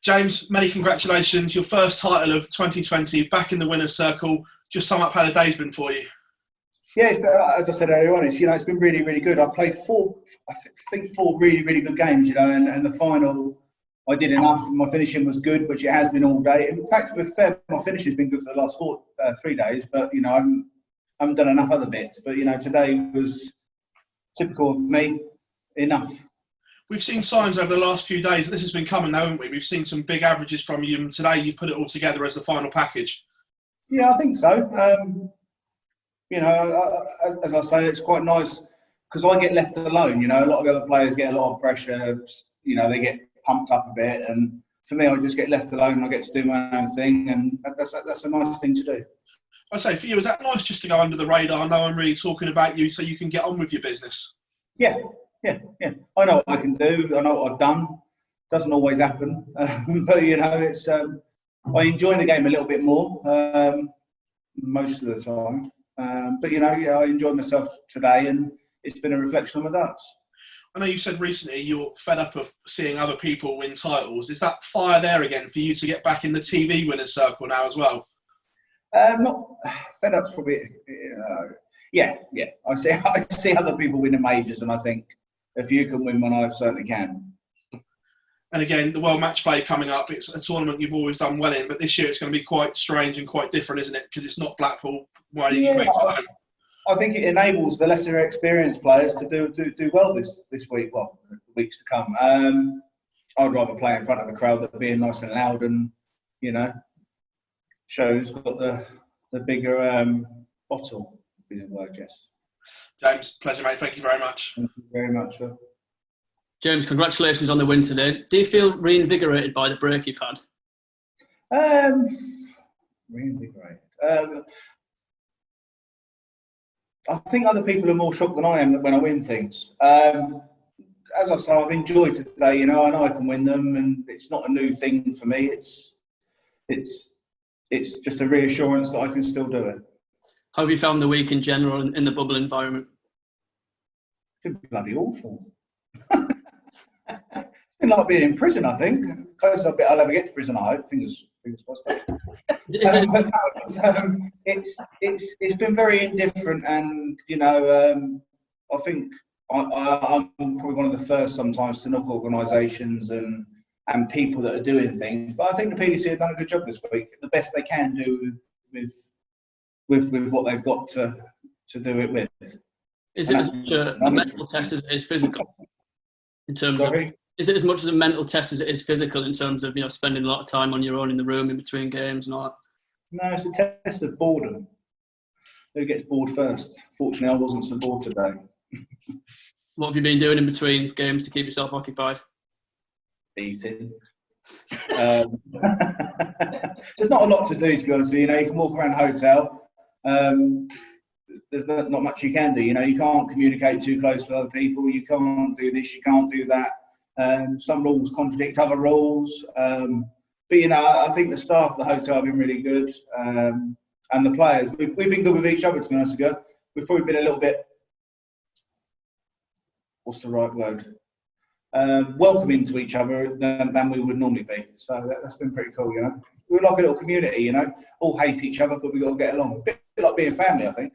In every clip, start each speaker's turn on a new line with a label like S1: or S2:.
S1: James, many congratulations. Your first title of 2020, back in the winner's circle. Just sum up how the day's been for you.
S2: Yeah, as I said earlier on, it's been really, really good. I played four really, really good games, and the final, I did enough. My finishing was good, which it has been all day. In fact, to be fair, my finishing's been good for the last 3 days, but I haven't done enough other bits. But today was typical of me. Enough.
S1: We've seen signs over the last few days. This has been coming, though, haven't we? We've seen some big averages from you, and today you've put it all together as the final package.
S2: Yeah, I think so. As I say, it's quite nice because I get left alone. A lot of the other players get a lot of pressure. They get pumped up a bit, and for me, I just get left alone and I get to do my own thing, and that's a nice thing to do.
S1: I say, for you, is that nice just to go under the radar? No one really talking about you, so you can get on with your business.
S2: Yeah. I know what I can do. I know what I've done. Doesn't always happen, but it's. I enjoy the game a little bit more most of the time. But I enjoyed myself today, and it's been a reflection on my darts.
S1: I know you said recently you're fed up of seeing other people win titles. Is that fire there again for you to get back in the TV winners' circle now as well?
S2: Not fed up's probably. Yeah. I see other people winning majors, and I think if you can win one, I certainly can.
S1: And again, the World Match Play coming up, it's a tournament you've always done well in, but this year it's going to be quite strange and quite different, isn't it? Because it's not Blackpool. Why do you make it?
S2: I think it enables the lesser experienced players to do well this week, weeks to come. I'd rather play in front of the crowd than being nice and loud and, show who's got the bigger bottle, would be the word, yes.
S1: James, pleasure, mate. Thank you very much.
S2: Thank you very much, sir.
S3: James, congratulations on the win today. Do you feel reinvigorated by the break you've had?
S2: Reinvigorated. I think other people are more shocked than I am when I win things. As I say, I've enjoyed today. I know I can win them, and it's not a new thing for me. It's just a reassurance that I can still do it.
S3: How have you found the week in general in the bubble environment?
S2: It's been bloody awful. It's been like being in prison, I think. Closest I'll ever get to prison, I hope. Fingers crossed. It's been very indifferent, and I think I'm probably one of the first sometimes to knock organisations and people that are doing things. But I think the PDC have done a good job this week. The best they can do with what they've got to do it with.
S3: Is it as much a mental test as it is physical? In terms of, is it as much as a mental test as it is physical in terms of spending a lot of time on your own in the room in between games and all that?
S2: No, it's a test of boredom. Who gets bored first? Fortunately, I wasn't so bored today.
S3: What have you been doing in between games to keep yourself occupied?
S2: Eating. There's not a lot to do, to be honest with you. You can walk around the hotel. There's not much you can do. You can't communicate too close with other people. You can't do this. You can't do that. Some rules contradict other rules. But I think the staff at the hotel have been really good, and the players. We've been good with each other, to be honest with you. We've probably been a little bit. What's the right word? Welcoming to each other than we would normally be. So that's been pretty cool. We're like a little community. All hate each other, but we got to get along. A bit like being family, I think.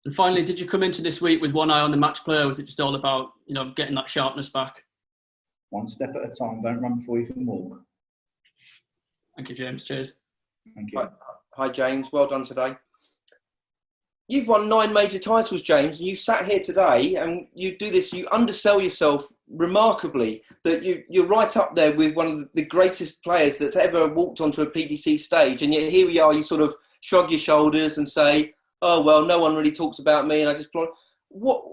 S3: And finally, did you come into this week with one eye on the match play, or was it just all about getting that sharpness back?
S2: One step at a time. Don't run before you can walk.
S3: Thank you, James. Cheers.
S2: Thank you.
S4: Hi, James. Well done today. You've won 9 major titles, James, and you sat here today and you do this. You undersell yourself remarkably. That you're right up there with one of the greatest players that's ever walked onto a PDC stage, and yet here we are. You sort of shrug your shoulders and say, "Oh well, no one really talks about me," and I just plod. What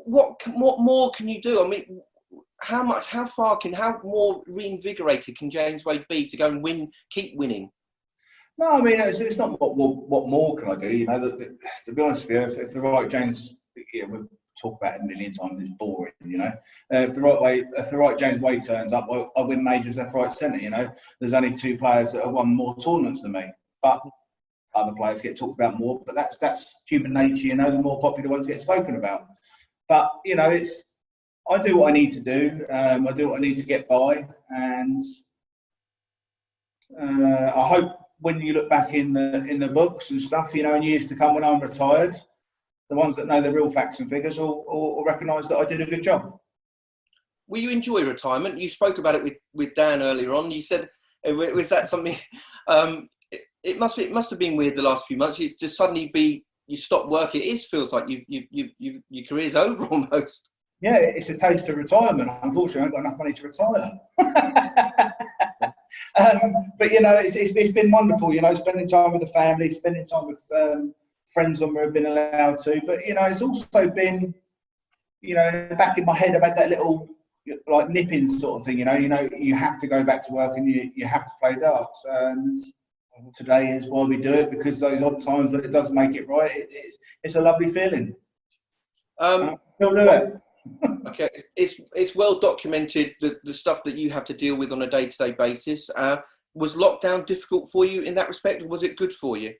S4: more can you do? I mean, how more reinvigorated can James Wade be to go and win, keep winning?
S2: No, I mean it's not what more can I do. To be honest with you, if the right James, we'll talk about it a million times. It's boring. If the right James Wade turns up, I win majors left, right, centre. There's only 2 players that have won more tournaments than me, but other players get talked about more. But that's human nature. The more popular ones get spoken about. But I do what I need to do. I do what I need to get by, and I hope when you look back in the books and stuff, you know, in years to come when I'm retired, the ones that know the real facts and figures will recognise that I did a good job.
S4: Will you enjoy retirement? You spoke about it with Dan earlier on. You said, was that something? It must have been weird the last few months. It's just suddenly you stop work. Feels like your career's over almost.
S2: Yeah, it's a taste of retirement. Unfortunately, I haven't got enough money to retire. But you know, it's been wonderful. You know, spending time with the family, spending time with friends when we've been allowed to. But you know, it's also been, you know, in the back of my head, I've had that little like nipping sort of thing. You know, you have to go back to work and you have to play darts. And today is why we do it, because those odd times when it does make it right, it's a lovely feeling. Still do it.
S4: Okay, it's well documented the stuff that you have to deal with on a day-to-day basis. Was lockdown difficult for you in that respect, or was it good for you?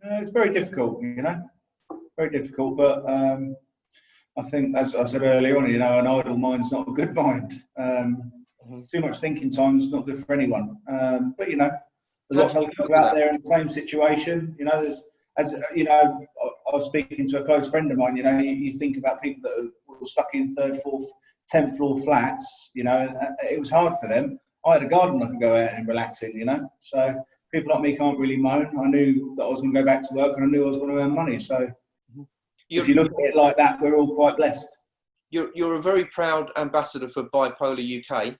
S2: It's very difficult, you know, very difficult. But I think, as I said earlier on, you know, an idle mind's not a good mind. Too much thinking time is not good for anyone. But you know, there's lots of people out there in the same situation. You know, as you know, I was speaking to a close friend of mine. You know, you think about people that were stuck in 3rd, 4th, 10th floor flats. You know, it was hard for them. I had a garden I could go out and relax in. You know, so people like me can't really moan. I knew that I was going to go back to work, and I knew I was going to earn money. So, if you look at it like that, we're all quite blessed.
S4: You're a very proud ambassador for Bipolar UK.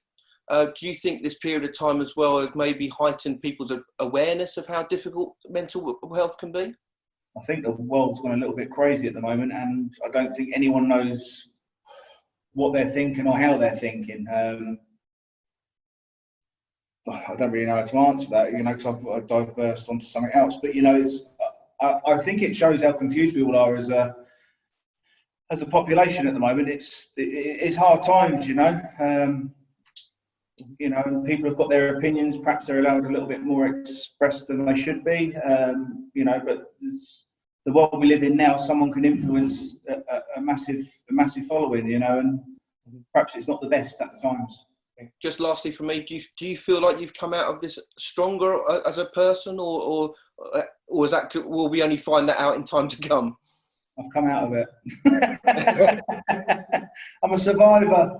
S4: Do you think this period of time as well has maybe heightened people's awareness of how difficult mental health can be?
S2: I think the world's gone a little bit crazy at the moment, and I don't think anyone knows what they're thinking or how they're thinking. I don't really know how to answer that, you know, because I've diversed onto something else. But you know, I think it shows how confused we all are as a population at the moment. It's hard times, you know. You know, people have got their opinions. Perhaps they're allowed a little bit more expressed than they should be. You know, but the world we live in now, someone can influence a massive following. You know, and perhaps it's not the best at the times.
S4: Just lastly from me, do you feel like you've come out of this stronger as a person, or is that, will we only find that out in time to come?
S2: I've come out of it. I'm a survivor.